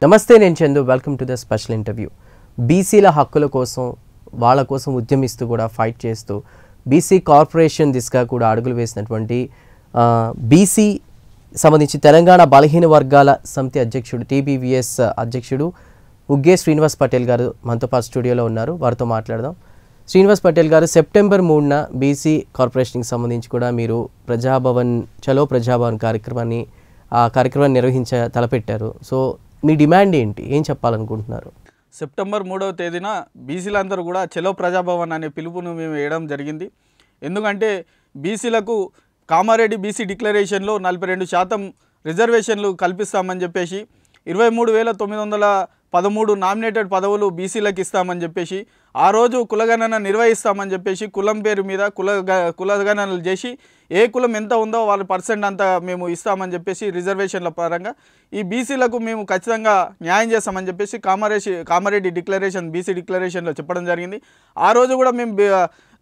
నమస్తే, నేను Chandu. Welcome to the special interview. బీసీల హక్కుల కోసం, వాళ్ళ కోసం ఉద్యమిస్తూ కూడా ఫైట్ చేస్తూ బీసీ కార్పొరేషన్ దిశగా కూడా అడుగులు వేసినటువంటి బీసీ సంబంధించి తెలంగాణ బలహీన వర్గాల సమితి అధ్యక్షుడు, టీబీవీఎస్ అధ్యక్షుడు ఉగ్గే శ్రీనివాస్ పటేల్ గారు మనతో పాటు స్టూడియోలో ఉన్నారు. వారితో మాట్లాడదాం. శ్రీనివాస్ పటేల్ గారు, సెప్టెంబర్ 3న బీసీ కార్పొరేషన్కి సంబంధించి కూడా మీరు చలో ప్రజాభవన్ కార్యక్రమాన్ని తలపెట్టారు. సో మీ డిమాండ్ ఏంటి, ఏం చెప్పాలనుకుంటున్నారు? సెప్టెంబర్ 3వ తేదీన బీసీలందరూ కూడా చలో ప్రజాభవన్ అనే పిలుపును మేము వేయడం జరిగింది. ఎందుకంటే బీసీలకు కామారెడ్డి బీసీ డిక్లరేషన్లో 42% రిజర్వేషన్లు కల్పిస్తామని చెప్పేసి 23,913 నామినేటెడ్ పదవులు బీసీలకు ఇస్తామని చెప్పేసి ఆ రోజు కులగణన నిర్వహిస్తామని చెప్పేసి కులం పేరు మీద కులగణనలు చేసి ఏ కులం ఎంత ఉందో వాళ్ళ పర్సెంట్ అంతా మేము ఇస్తామని చెప్పేసి రిజర్వేషన్ల పరంగా ఈ బీసీలకు మేము ఖచ్చితంగా న్యాయం చేస్తామని చెప్పేసి కామారెడ్డి డిక్లరేషన్ బీసీ డిక్లరేషన్లో చెప్పడం జరిగింది. ఆ రోజు కూడా మేము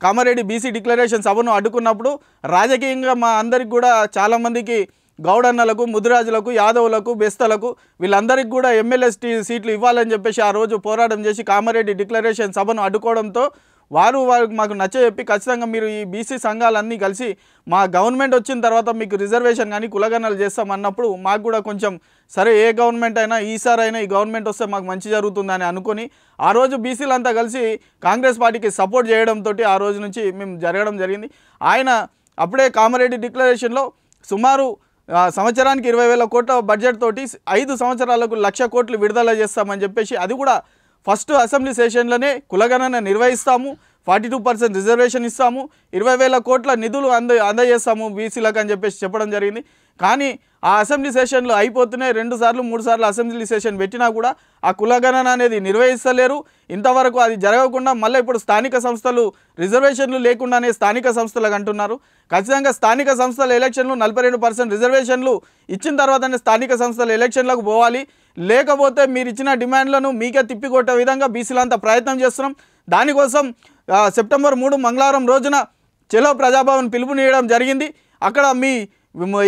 కామారెడ్డి బీసీ డిక్లరేషన్ సభను అడ్డుకున్నప్పుడు రాజకీయంగా మా అందరికి కూడా చాలామందికి గౌడన్నలకు, ముదిరాజులకు, యాదవులకు, బెస్తలకు వీళ్ళందరికీ కూడా ఎమ్మెల్యే సీట్లు ఇవ్వాలని చెప్పేసి ఆ రోజు పోరాటం చేసి కామారెడ్డి డిక్లరేషన్ సభను అడ్డుకోవడంతో వారు మాకు నచ్చజెప్పి ఖచ్చితంగా మీరు ఈ బీసీ సంఘాలన్నీ కలిసి మా గవర్నమెంట్ వచ్చిన తర్వాత మీకు రిజర్వేషన్ కానీ కులగణనలు చేస్తామన్నప్పుడు మాకు కూడా కొంచెం సరే, ఏ గవర్నమెంట్ అయినా ఈసారైనా ఈ గవర్నమెంట్ వస్తే మాకు మంచి జరుగుతుందని అనుకొని ఆ రోజు బీసీలంతా కలిసి కాంగ్రెస్ పార్టీకి సపోర్ట్ చేయడంతో ఆ రోజు నుంచి మేము జరగడం జరిగింది. ఆయన అప్పుడే కామారెడ్డి డిక్లరేషన్లో సుమారు సంవత్సరానికి 20,000 కోట్ల బడ్జెట్ తోటి 5 సంవత్సరాలకు 1,00,000 కోట్లు విడుదల చేస్తామని చెప్పేసి అది కూడా ఫస్ట్ అసెంబ్లీ సెషన్లోనే కులగణన నిర్వహిస్తాము, 42% రిజర్వేషన్ ఇస్తాము, 20,000 కోట్ల నిధులు అందజేస్తాము బీసీలకు అని చెప్పేసి చెప్పడం జరిగింది. కానీ ఆ అసెంబ్లీ సెషన్లు అయిపోతున్నాయి, 2 సార్లు 3 సార్లు అసెంబ్లీ సెషన్ పెట్టినా కూడా ఆ కులగణన అనేది నిర్వహిస్తలేరు. ఇంతవరకు అది జరగకుండా మళ్ళీ ఇప్పుడు స్థానిక సంస్థలు రిజర్వేషన్లు లేకుండానే స్థానిక సంస్థలకు అంటున్నారు. ఖచ్చితంగా స్థానిక సంస్థల ఎలక్షన్లు 42% రిజర్వేషన్లు ఇచ్చిన తర్వాతనే స్థానిక సంస్థల ఎలక్షన్లకు పోవాలి. లేకపోతే మీరు ఇచ్చిన డిమాండ్లను మీకే తిప్పికొట్టే విధంగా బీసీలంతా ప్రయత్నం చేస్తున్నాం. దానికోసం సెప్టెంబర్ 3 మంగళవారం రోజున చలో ప్రజాభవన్ పిలుపునియడం జరిగింది. అక్కడ మీ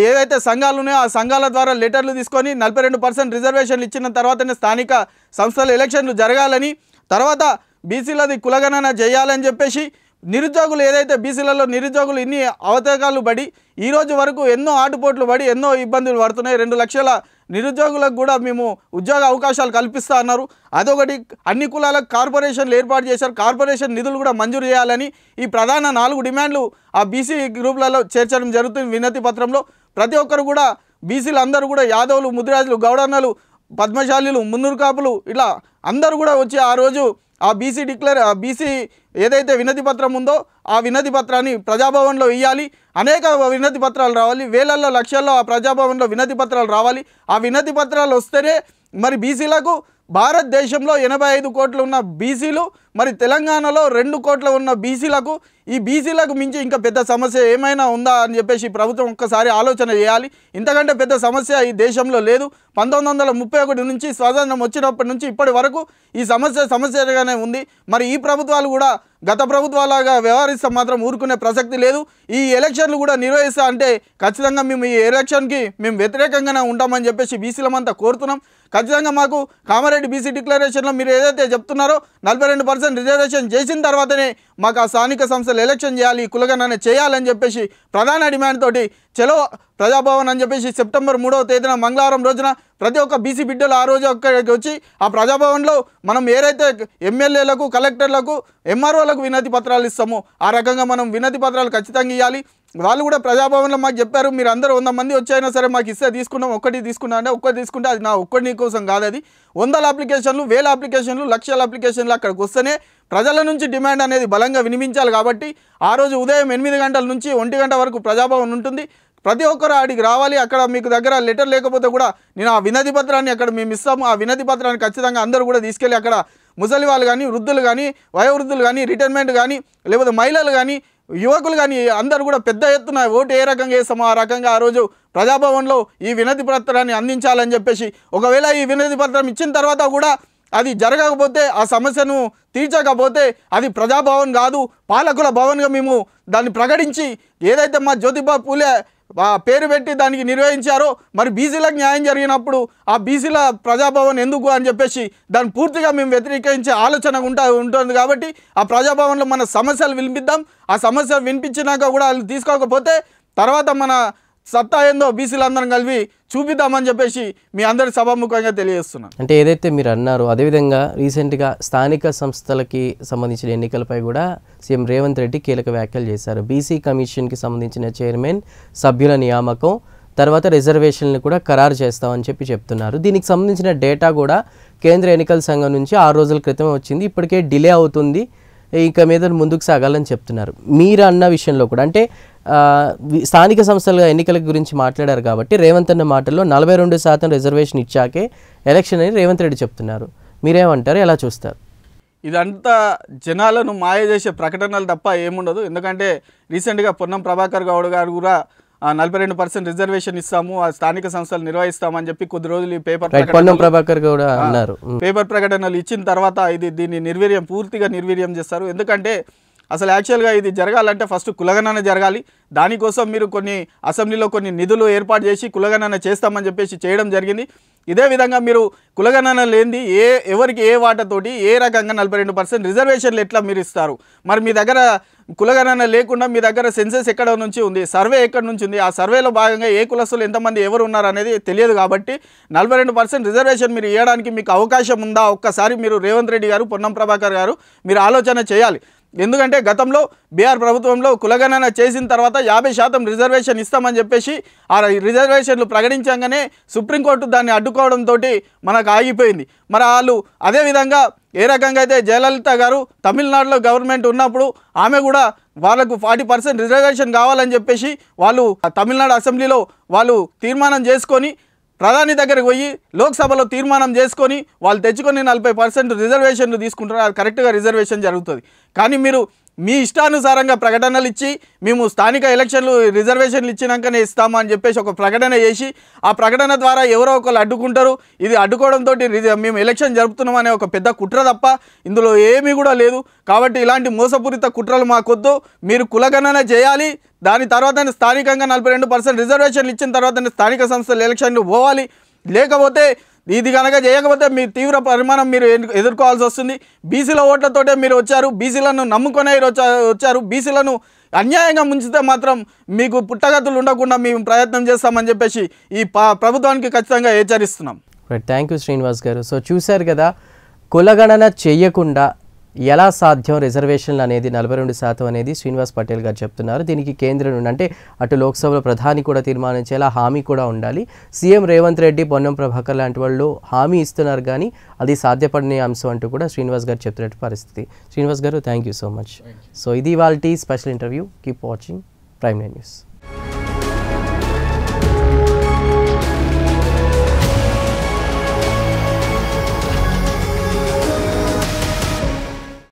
ఏదైతే సంఘాలు ఉన్నాయో ఆ సంఘాల ద్వారా లెటర్లు తీసుకొని 42% రిజర్వేషన్లు ఇచ్చిన తర్వాతనే స్థానిక సంస్థల ఎలక్షన్లు జరగాలని, తర్వాత బీసీలది కులగణన చేయాలని చెప్పేసి నిరుద్యోగులు ఏదైతే బీసీలలో నిరుద్యోగులు ఇన్ని అవతకాలు పడి ఈరోజు వరకు ఎన్నో ఆటుపోట్లు పడి ఎన్నో ఇబ్బందులు పడుతున్నాయి. 2 లక్షల నిరుద్యోగులకు కూడా మేము ఉద్యోగ అవకాశాలు కల్పిస్తా అన్నారు. అదొకటి, అన్ని కులాలకు కార్పొరేషన్లు ఏర్పాటు చేశారు. కార్పొరేషన్ నిధులు కూడా మంజూరు చేయాలని ఈ ప్రధాన 4 డిమాండ్లు ఆ బీసీ గ్రూపులలో చేర్చడం జరుగుతుంది. వినతి పత్రంలో ప్రతి ఒక్కరు కూడా బీసీలు అందరూ కూడా యాదవులు, ముదిరాజులు, గౌడన్నలు, పద్మశాలీలు, మున్నూరు కాపులు ఇలా అందరూ కూడా వచ్చి ఆ రోజు ఆ బీసీ ఏదైతే వినతి పత్రం ఉందో ఆ వినతి పత్రాన్ని ప్రజాభవన్లో ఇవ్వాలి. అనేక వినతి పత్రాలు రావాలి, వేలల్లో లక్షల్లో ఆ ప్రజాభవన్లో వినతి పత్రాలు రావాలి. ఆ వినతి పత్రాలు వస్తేనే మరి బీసీలకు భారతదేశంలో 85 కోట్లు ఉన్న బీసీలు, మరి తెలంగాణలో 2 కోట్ల ఉన్న బీసీలకు ఈ బీసీలకు మించి ఇంకా పెద్ద సమస్య ఏమైనా ఉందా అని చెప్పేసి ప్రభుత్వం ఒక్కసారి ఆలోచన చేయాలి. ఇంతకంటే పెద్ద సమస్య ఈ దేశంలో లేదు. 1931 నుంచి స్వాతంత్రం వచ్చినప్పటి నుంచి ఇప్పటి వరకు ఈ సమస్యగానే ఉంది. మరి ఈ ప్రభుత్వాలు కూడా గత ప్రభుత్వాలాగా వ్యవహరిస్తే మాత్రం ఊరుకునే ప్రసక్తి లేదు. ఈ ఎలక్షన్లు కూడా నిర్వహిస్తా అంటే ఖచ్చితంగా మేము ఈ ఎలక్షన్కి మేము వ్యతిరేకంగానే ఉంటామని చెప్పేసి బీసీలమంతా కోరుతున్నాం. ఖచ్చితంగా మాకు కామారెడ్డి బీసీ డిక్లరేషన్లో మీరు ఏదైతే చెప్తున్నారో 42% రిజర్వేషన్ చేసిన తర్వాతనే మాకు ఆ స్థానిక సంస్థలు ఎలక్షన్ చేయాలి, కులగణన చేయాలని చెప్పేసి ప్రధాన డిమాండ్ తోటి చలో ప్రజాభవన్ అని చెప్పేసి సెప్టెంబర్ 3వ తేదీన మంగళవారం రోజున ప్రతి ఒక్క బీసీ బిడ్డలు ఆ రోజు అక్కడికి వచ్చి ఆ ప్రజాభవన్లో మనం ఏదైతే ఎమ్మెల్యేలకు, కలెక్టర్లకు, ఎంఆర్ఓలకు వినతి పత్రాలు ఇస్తామో ఆ రకంగా మనం వినతి పత్రాలు ఖచ్చితంగా ఇవ్వాలి. వాళ్ళు కూడా ప్రజాభవన్లో మాకు చెప్పారు, మీరు అందరూ 100 మంది వచ్చైనా సరే మాకు ఇస్తే తీసుకున్నాం, ఒక్కటి తీసుకున్నా అంటే ఒక్కటి తీసుకుంటే అది నా ఒక్కటి కోసం కాదు, అది 100 అప్లికేషన్లు, 1000 అప్లికేషన్లు, లక్షల అప్లికేషన్లు అక్కడికి వస్తేనే ప్రజల నుంచి డిమాండ్ అనేది బలంగా వినిపించాలి. కాబట్టి ఆ రోజు ఉదయం 8 గంటల నుంచి 1 గంట వరకు ప్రజాభవన్ ఉంటుంది. ప్రతి ఒక్కరు ఆడికి రావాలి. అక్కడ మీకు దగ్గర లెటర్ లేకపోతే కూడా నేను ఆ వినతి పత్రాన్ని అక్కడ మేము ఇస్తాము. ఆ వినతి పత్రాన్ని ఖచ్చితంగా అందరూ కూడా తీసుకెళ్ళి అక్కడ ముసలి వాళ్ళు కానీ, వృద్ధులు కానీ, వయోవృద్ధులు కానీ, రిటైర్మెంట్ కానీ, లేకపోతే మహిళలు కానీ, యువకులు కానీ అందరూ కూడా పెద్ద ఎత్తున ఓటు ఏ రకంగా వేస్తామో ఆ రకంగా ఆ రోజు ప్రజాభవన్లో ఈ వినతి పత్రాన్ని అందించాలని చెప్పేసి, ఒకవేళ ఈ వినతి పత్రం ఇచ్చిన తర్వాత కూడా అది జరగకపోతే, ఆ సమస్యను తీర్చకపోతే అది ప్రజాభవన్ కాదు, పాలకుల భవన్గా మేము దాన్ని ప్రకటించి ఏదైతే మా జ్యోతిబా పూలే పేరు పెట్టి దానికి నిర్వహించారో మరి బీసీలకు న్యాయం జరిగినప్పుడు ఆ బీసీల ప్రజాభవన్ ఎందుకు అని చెప్పేసి దాన్ని పూర్తిగా మేము వ్యతిరేకించే ఆలోచన ఉంటుంది కాబట్టి ఆ ప్రజాభవన్లో మన సమస్యలు వినిపిద్దాం. ఆ సమస్య వినిపించినాక కూడా వాళ్ళు తీసుకోకపోతే తర్వాత మన సత్తా ఏందో బీసీలందరం కలిపి చూపిద్దామని చెప్పేసి మీ అందరి సభాముఖంగా తెలియజేస్తున్నాను. అంటే ఏదైతే మీరు అన్నారో అదేవిధంగా రీసెంట్గా స్థానిక సంస్థలకి సంబంధించిన ఎన్నికలపై కూడా సీఎం రేవంత్ రెడ్డి కీలక వ్యాఖ్యలు చేశారు. బీసీ కమిషన్కి సంబంధించిన చైర్మన్ సభ్యుల నియామకం తర్వాత రిజర్వేషన్లు కూడా ఖరారు చేస్తామని చెప్తున్నారు. దీనికి సంబంధించిన డేటా కూడా కేంద్ర ఎన్నికల సంఘం నుంచి 6 రోజుల క్రితం వచ్చింది. ఇప్పటికే డిలే అవుతుంది, ఇక మీద ముందుకు సాగాలని చెప్తున్నారు. మీరు అన్న విషయంలో కూడా అంటే స్థానిక సంస్థల ఎన్నికల గురించి మాట్లాడారు కాబట్టి రేవంత్ అన్న మాటల్లో 42% రిజర్వేషన్ ఇచ్చాకే ఎలక్షన్ అని రేవంత్ రెడ్డి చెప్తున్నారు. మీరేమంటారు, ఎలా చూస్తారు? ఇదంతా జనాలను మాయ చేసే ప్రకటనలు తప్ప ఏముండదు. ఎందుకంటే రీసెంట్గా పొన్నం ప్రభాకర్ గౌడ్ గారు కూడా 42% రిజర్వేషన్ ఇస్తాము, ఆ స్థానిక సంస్థలు నిర్వహిస్తామని చెప్పి కొద్ది రోజులు పేపర్ ప్రకటనలు ఇచ్చిన తర్వాత దీన్ని పూర్తిగా నిర్వీర్యం చేస్తారు. ఎందుకంటే అసలు యాక్చువల్గా ఇది జరగాలంటే ఫస్ట్ కులగణన జరగాలి. దానికోసం మీరు అసెంబ్లీలో కొన్ని నిధులు ఏర్పాటు చేసి కులగణన చేస్తామని చెప్పేసి చేయడం జరిగింది. ఇదే విధంగా మీరు కులగణన లేనిది ఎవరికి ఏ వాటతోటి ఏ రకంగా 42% రిజర్వేషన్లు ఎట్లా మీరు ఇస్తారు? మరి మీ దగ్గర కులగణన లేకుండా మీ దగ్గర సెన్సెస్ ఎక్కడ నుంచి ఉంది, సర్వే ఎక్కడి నుంచి ఉంది, ఆ సర్వేలో భాగంగా ఏ కులస్తులు ఎంతమంది ఎవరు ఉన్నారు అనేది తెలియదు. కాబట్టి 42% రిజర్వేషన్ మీరు ఇవ్వడానికి మీకు అవకాశం ఉందా? ఒక్కసారి మీరు రేవంత్ రెడ్డి గారు, పొన్నం ప్రభాకర్ గారు మీరు ఆలోచన చేయాలి. ఎందుకంటే గతంలో బీఆర్ ప్రభుత్వంలో కులగణన చేసిన తర్వాత 50% రిజర్వేషన్ ఇస్తామని చెప్పేసి ఆ రిజర్వేషన్లు ప్రకటించగానే సుప్రీంకోర్టు దాన్ని అడ్డుకోవడంతో మనకు ఆగిపోయింది. మరి వాళ్ళు అదేవిధంగా ఏ రకంగా అయితే జయలలిత గారు తమిళనాడులో గవర్నమెంట్ ఉన్నప్పుడు ఆమె కూడా వాళ్ళకు 40% రిజర్వేషన్ కావాలని చెప్పేసి వాళ్ళు తమిళనాడు అసెంబ్లీలో వాళ్ళు తీర్మానం చేసుకొని ప్రధాని దగ్గరికి పోయి లోక్సభలో తీర్మానం చేసుకొని వాళ్ళు తెచ్చుకొని 40% రిజర్వేషన్లు తీసుకుంటారు. అది కరెక్ట్గా రిజర్వేషన్ జరుగుతుంది. కానీ మీరు మీ ఇష్టానుసారంగా ప్రకటనలు ఇచ్చి మేము స్థానిక ఎలక్షన్లు రిజర్వేషన్లు ఇచ్చినాకనే ఇస్తామా అని చెప్పేసి ఒక ప్రకటన చేసి ఆ ప్రకటన ద్వారా ఎవరో ఒకరు అడ్డుకుంటారు. ఇది అడ్డుకోవడంతో మేము ఎలక్షన్ జరుపుతున్నాం అనే ఒక పెద్ద కుట్ర తప్ప ఇందులో ఏమీ కూడా లేదు. కాబట్టి ఇలాంటి మోసపూరిత కుట్రలు మాకొద్దు. మీరు కులగణన చేయాలి, దాని తర్వాత స్థానికంగా 42% రిజర్వేషన్లు ఇచ్చిన తర్వాత స్థానిక సంస్థల ఎలక్షన్లు పోవాలి. లేకపోతే ఇది కనుక చేయకపోతే మీ తీవ్ర పరిమాణం మీరు ఎదుర్కోవాల్సి వస్తుంది. బీసీల ఓట్లతోటే మీరు వచ్చారు, బీసీలను నమ్ముకునే వచ్చారు. బీసీలను అన్యాయంగా ముంచితే మాత్రం మీకు పుట్టగతులు ఉండకుండా మేము ప్రయత్నం చేస్తామని చెప్పేసి ఈ ప్రభుత్వానికి ఖచ్చితంగా హెచ్చరిస్తున్నాం. థ్యాంక్ యూ శ్రీనివాస్ గారు. సో చూశారు కదా, కులగణన చేయకుండా ఎలా సాధ్యం రిజర్వేషన్లు అనేది 42% అనేది శ్రీనివాస్ పటేల్ గారు చెప్తున్నారు. దీనికి కేంద్రం నుండి అంటే అటు లోక్సభలో ప్రధాని కూడా తీర్మానించేలా హామీ కూడా ఉండాలి. సీఎం రేవంత్ రెడ్డి, పొన్నం ప్రభాకర్ లాంటి వాళ్ళు హామీ ఇస్తున్నారు కానీ అది సాధ్యపడని అంశం అంటూ కూడా శ్రీనివాస్ గారు చెప్తున్నట్టు పరిస్థితి. శ్రీనివాస్ గారు, thank you so much. So ఇది ఇవాల్టి special interview. Keep watching Prime9 News.